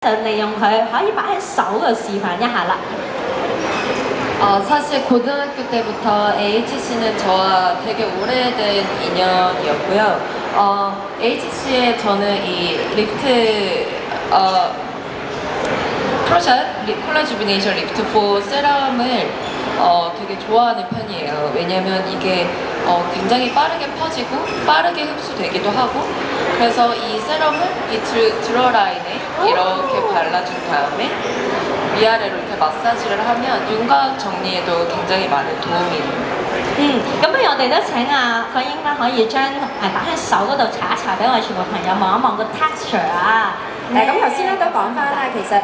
就利用佢可以擺喺手度示範一下啦。 사실 고등학교 때부터 AHC는 저와 되게 오래된 인연이었고요. AHC에 저는 이 리프트 프로샷 콜라주비네이션 리프트 4 세럼을 되게 좋아하는 편이에요. 왜냐면 이게 굉장히 빠르게 퍼지고 빠르게 흡수되기도 하고 그래서 이 세럼을 이 드러라인에 이렇게 발라준 다음에 위아래로 이렇게 마사지를 하면 윤곽 정리에도 굉장히 많은 도움이 돼요. 咁不如我哋都請郭英啦，可以將擺喺手嗰度搽一搽俾我哋全部朋友望一望個 texture 啊。咁頭先咧都講翻啦，其實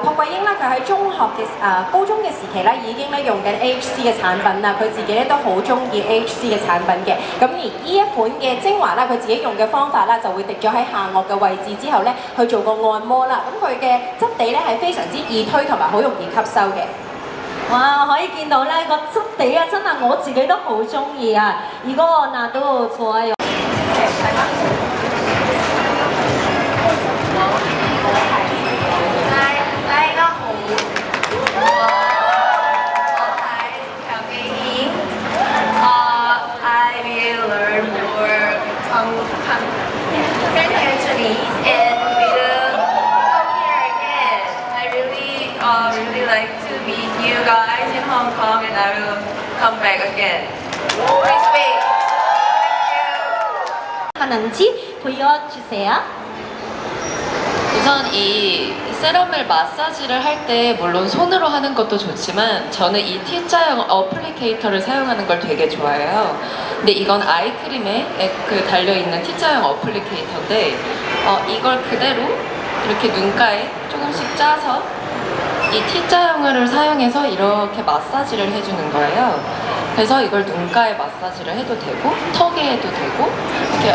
朴桂英咧佢喺中學嘅高中嘅時期咧已經咧用緊 AHC 嘅產品啦，佢自己咧都好中意 AHC 嘅產品嘅。咁而呢一款嘅精華啦，佢自己用嘅方法啦就會滴咗喺下顎嘅位置之後咧去做個按摩啦。咁佢嘅質地咧係非常之易推同埋好容易吸收嘅。 哇！可以見到咧個質地啊，真係我自己都好中意啊！而嗰個嗱都錯啊！I will learn more Cantonese and will come here again. I really like to meet you guys in Hong Kong, and I will come back again. Please wait. 하는지 보여주세요. 우선 이 세럼을 마사지를 할 때 물론 손으로 하는 것도 좋지만 저는 이 T자형 어플리케이터를 사용하는 걸 되게 좋아해요. 근데 이건 아이크림에 그 달려있는 T자형 어플리케이터인데 이걸 그대로 이렇게 눈가에 조금씩 짜서 이 T자형을 사용해서 이렇게 마사지를 해주는 거예요. 그래서 이걸 눈가에 마사지를 해도 되고 턱에 해도 되고 이렇게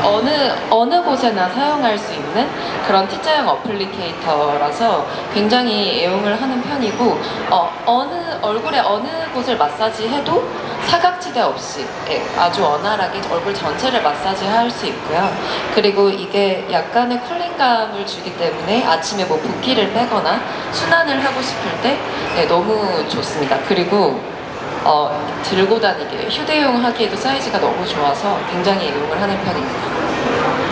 어느 곳에나 사용할 수 있는 그런 T자형 어플리케이터라서 굉장히 애용을 하는 편이고 얼굴에 어느 곳을 마사지해도 사각지대 없이 아주 원활하게 얼굴 전체를 마사지할 수 있고요. 그리고 이게 약간의 쿨링감을 주기 때문에 아침에 뭐 붓기를 빼거나 순환을 하고 싶을 때 너무 좋습니다. 그리고 들고 다니기, 휴대용 하기에도 사이즈가 너무 좋아서 굉장히 애용을 하는 편입니다.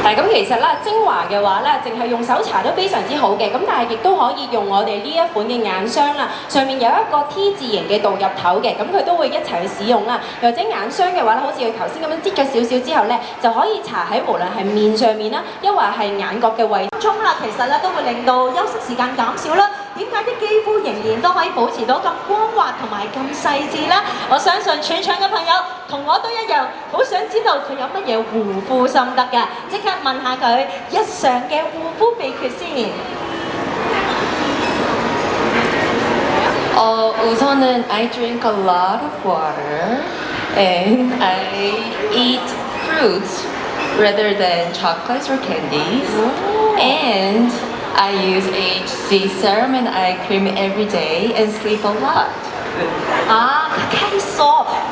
咁其實咧精華嘅話咧，淨係用手搽都非常之好嘅，咁但係亦都可以用我哋呢一款嘅眼霜啦，上面有一個 T 字形嘅導入頭嘅，咁佢都會一齊去使用啦。又或者眼霜嘅話咧，好似佢頭先咁樣擠咗少少之後咧，就可以搽喺無論係面上面啦，抑或係眼角嘅位置。鐘啦，其實咧都會令到休息時間減少啦。點解啲肌膚仍然都可以保持到咁光滑同埋咁細緻呢？我相信全場嘅朋友同我都一樣，好想知道佢有乜嘢護膚心得㗎，即刻問下佢日常嘅護膚秘訣先。우선은 I drink a lot of water and I eat fruits rather than chocolates or candies. And I use AHC serum and eye cream every day and sleep a lot. 佢雞梳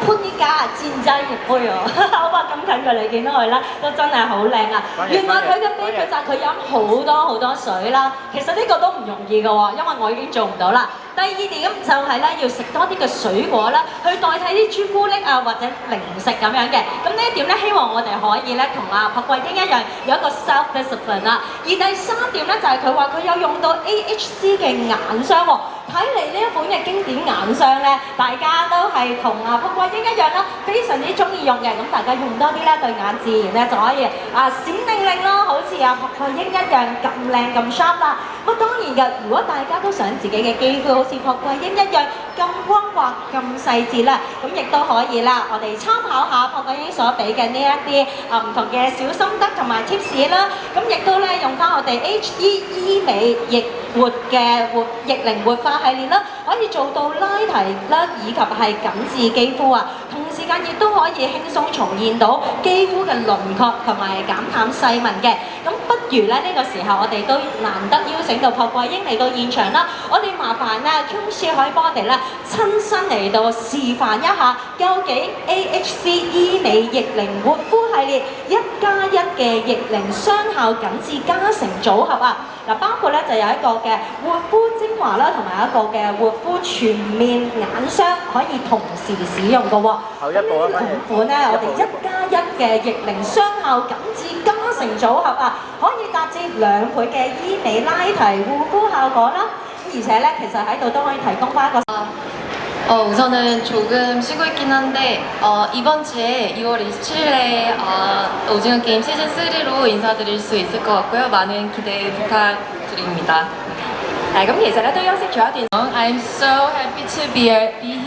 潘呢家戰爭熱杯啊！好啊，咁近距離見到佢啦，都真係好靚啊！原來佢嘅秘訣就係佢飲好多水啦。其實呢個都唔容易嘅喎，因為我已經做唔到啦。第二點就係咧要食多啲嘅水果啦，去代替啲朱古力啊或者零食咁樣嘅。咁呢一點咧，希望我哋可以咧同朴桂英一樣有一個 self discipline 啦。而第三點咧就係佢話佢有用到 AHC 嘅眼霜喎。睇嚟呢一款嘅經典眼霜咧，大家都係同朴桂英一樣啦，非常之中意用嘅。咁大家用多啲咧，對眼自然咧就可以閃靈靈咯，好似朴桂英一樣咁靚咁 sharp 啦。咁當然嘅，如果大家都想自己嘅肌膚好似朴桂英一樣咁光滑、咁細緻啦，咁亦都可以啦。我哋參考下朴桂英所俾嘅呢一啲唔同嘅小心得同埋 tips 啦。咁亦都咧用翻我哋 HE 醫美液活嘅液靈活化系列啦，可以做到拉提啦，以及係緊緻肌膚啊。同時間亦都可以輕鬆重現到肌膚嘅輪廓同埋減淡細紋嘅。咁不如咧呢個時候我哋都難得邀請到朴桂英嚟到現場啦，我哋麻煩Q 可以幫我哋咧親身嚟到示範一下，究竟 AHC 醫美液靈活膚系列1+1嘅液靈雙效緊緻加成組合啊！嗱，包括咧就有一個嘅活膚精華啦，同埋一個嘅活膚全面眼霜可以同時使用嘅喎。後一步啊，咁呢啲款咧，我哋1+1嘅逆齡雙效感智加成組合啊，可以達至2倍嘅醫美拉提護膚效果啦。而且咧，其實喺度都可以提供翻一個。 우선은 조금 쉬고 있긴 한데 이번 주에 2월 27일에 오징어 게임 시즌 3로 인사드릴 수 있을 것 같고요. 많은 기대 부탁드립니다. 咁其實咧都休息咗一段。 I'm so happy to be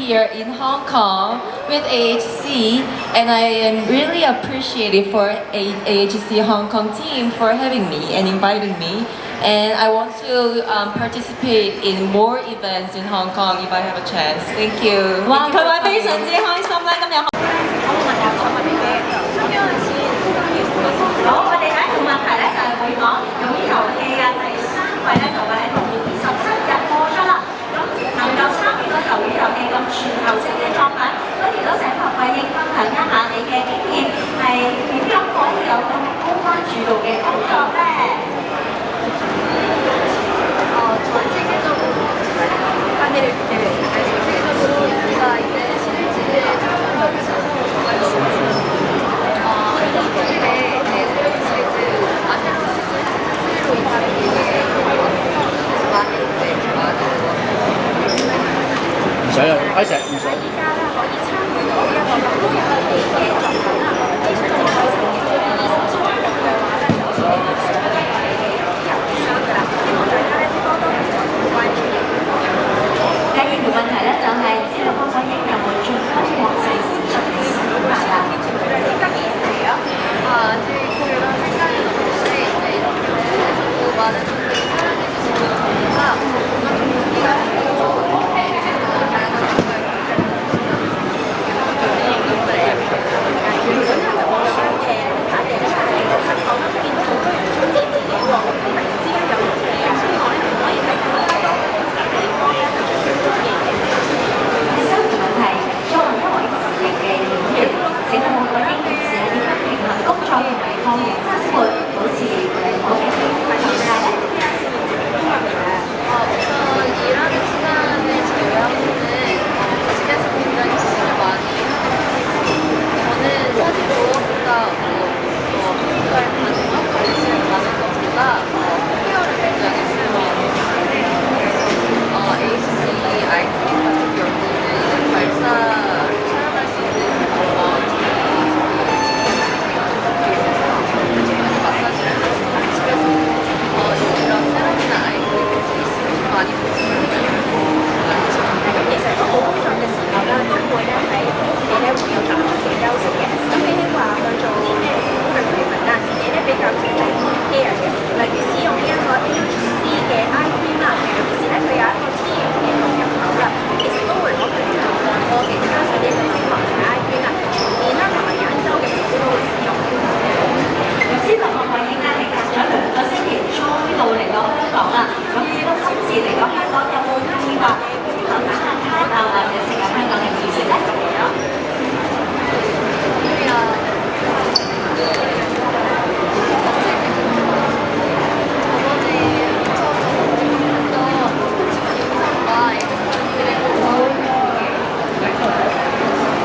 here in Hong Kong with AHC, and I am really appreciative for AHC Hong Kong team for having me and inviting me. And I want to participate in more events in Hong Kong if I have a chance. Thank you. 哇！佢話非常之開心咧，今日。好，我哋第一條問題咧就係會講《魷魚遊戲》啊第3季咧就會喺6月27日播出啦。咁能夠參與個魷魚遊戲咁全球性嘅作品，不如都請郝桂英分享一下你嘅經驗，係點樣可以有咁高關注度嘅工作咧？ 전 세계적으로 세계적으로 우리가 이제 시리즈에 참여하면서 이번 주일에 새로운 시리즈 새로운 시즌 3로 인사드리게 많은唔使啊，開石唔使。依家咧可以參與到一個咁高人氣嘅作品啦，非常之開心嘅。27日嘅話咧，就基本上都係我哋嘅遊戲㗎啦，希望大家咧多多關注。第二條問題咧就係知道郝桂英有冇進軍國際市場嘅想法啦？ 아직 그런 생각은 없는데 이제 이렇게 자꾸 많은 분들이 사랑해 주시는 거 보니까 뭔가 좀 용기가 생기고 다양한 정보에 우선 일하는 시간을 제외하고는 집에서 굉장히 휴식을 많이 하는 편이고 저는 사실 무엇보다 뭔가를 가는 것, 관심을 가는 것보다 케어를 굉장히 중요하는데 그래서 HC 아이크림 같은 경우는 이제 발사를 사용할 수 있는 마사지를 하면서 집에서 이런 세럼이나 아이크림 있으면 많이 보시면 其實如果冇工作嘅時候咧，都會咧喺屋企咧會有短期休息嘅。咁比起話去做啲咩護膚嘅培訓啦，自己咧比較注重 care 嘅，例如使用呢一個 AHC 嘅 eye cream 啦，尤其是咧佢有一個 T 型嘅龍入口啦，其實都會可以用好多嘅，加上呢個精華同埋 eye cream 啦，全面啦同埋眼周嘅皮膚都會使用。知道郝桂英咧係隔咗2個星期再度嚟到香港啦，咁知道今次嚟到香港有冇計劃之後打下卡啊，或者食下香港嘅美食咧？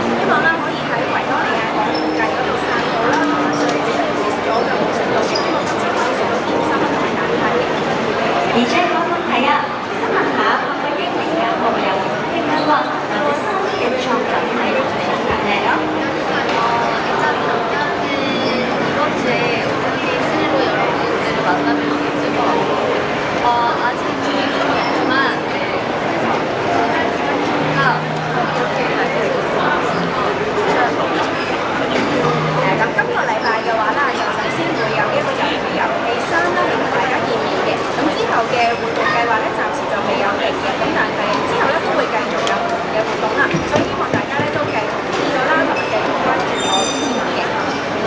希望啦可以喺維多利亞港附近嗰度散步啦，同埋上嚟之前 miss 咗嘅冇食到，希望今次可以食到點心同埋蛋撻嘅。而且講問題啊，想問下郝桂英嚟緊會唔會有計劃或者新嘅作品係同你分享咧？ 일단 작년은 이번 주에 오징어 3로 여러분들을 만나뵐 수 있을 것 같고 아직 준비는 좀 없지만 그래서 할수있으니까 이렇게咁今個禮拜嘅話啦，就首先會有一個遊戲3啦，嚟同大家見面嘅。咁之後嘅活動計劃咧，暫時就未有定嘅。咁但係之後咧都會繼續有唔同嘅活動啦。所以